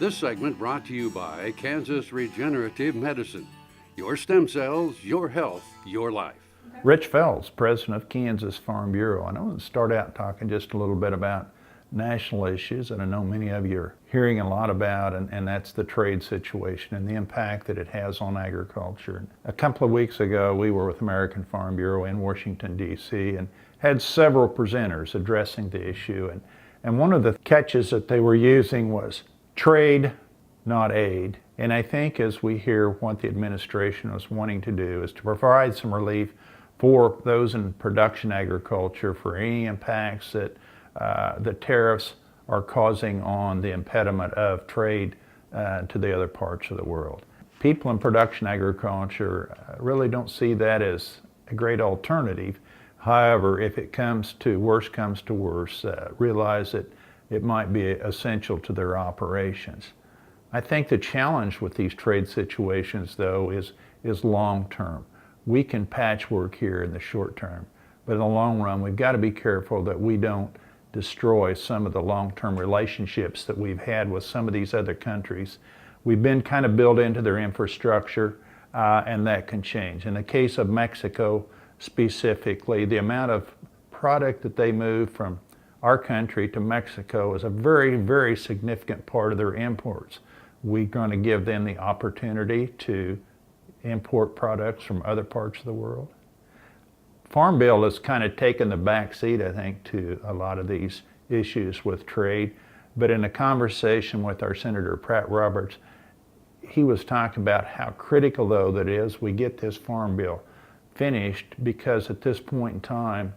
This segment brought to you by Kansas Regenerative Medicine. Your stem cells, your health, your life. Rich Fells, president of Kansas Farm Bureau. And I want to start out talking just a little bit about national issues that I know many of you are hearing a lot about, and that's the trade situation and the impact that it has on agriculture. A couple of weeks ago, we were with American Farm Bureau in Washington, D.C. and had several presenters addressing the issue. And one of the catches that they were using was trade, not aid. And I think as we hear what the administration was wanting to do is to provide some relief for those in production agriculture for any impacts that the tariffs are causing on the impediment of trade to the other parts of the world. People in production agriculture really don't see that as a great alternative. However, if it comes to worse, realize that it might be essential to their operations. I think the challenge with these trade situations, though, is long-term. We can patchwork here in the short term, but in the long run, we've got to be careful that we don't destroy some of the long-term relationships that we've had with some of these other countries. We've been kind of built into their infrastructure, and that can change. In the case of Mexico specifically, the amount of product that they move from our country to Mexico is a very, very significant part of their imports. We're going to give them the opportunity to import products from other parts of the world. Farm Bill has kind of taken the back seat, I think, to a lot of these issues with trade. But in a conversation with our Senator Pratt Roberts, he was talking about how critical, though, that is we get this Farm Bill finished, because at this point in time,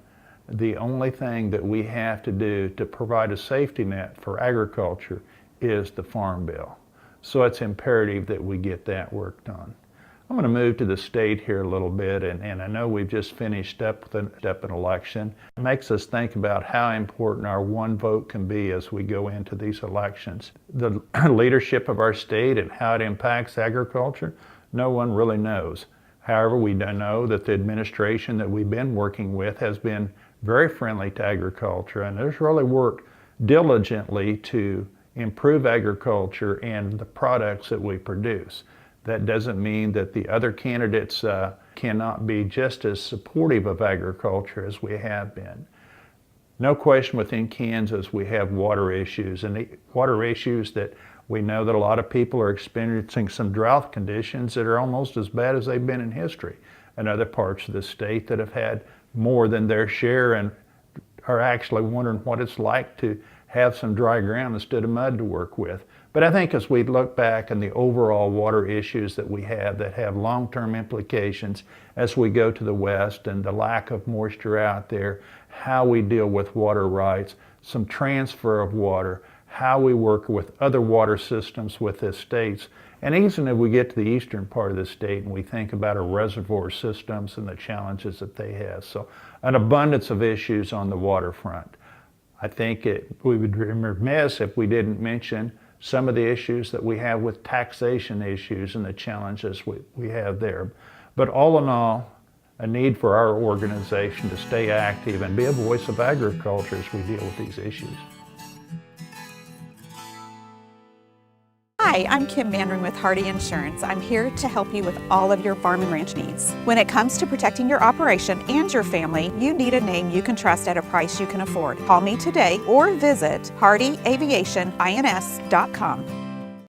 the only thing that we have to do to provide a safety net for agriculture is the Farm Bill. So it's imperative that we get that worked on. I'm going to move to the state here a little bit, and I know we've just finished up with an election. It makes us think about how important our one vote can be as we go into these elections. The leadership of our state and how it impacts agriculture, no one really knows. However, we do know that the administration that we've been working with has been very friendly to agriculture, and has really worked diligently to improve agriculture and the products that we produce. That doesn't mean that the other candidates cannot be just as supportive of agriculture as we have been. No question, within Kansas we have water issues, and the water issues that we know that a lot of people are experiencing some drought conditions that are almost as bad as they've been in history. And other parts of the state that have had more than their share and are actually wondering what it's like to have some dry ground instead of mud to work with. But I think as we look back on the overall water issues that we have that have long-term implications as we go to the west, and the lack of moisture out there, how we deal with water rights, some transfer of water, how we work with other water systems with the states, and even if we get to the eastern part of the state and we think about our reservoir systems and the challenges that they have. So an abundance of issues on the waterfront. I think we would be remiss if we didn't mention some of the issues that we have with taxation issues and the challenges we have there. But all in all, a need for our organization to stay active and be a voice of agriculture as we deal with these issues. Hi, I'm Kim Mandring with Hardy Insurance. I'm here to help you with all of your farm and ranch needs. When it comes to protecting your operation and your family, you need a name you can trust at a price you can afford. Call me today or visit hardyaviationins.com.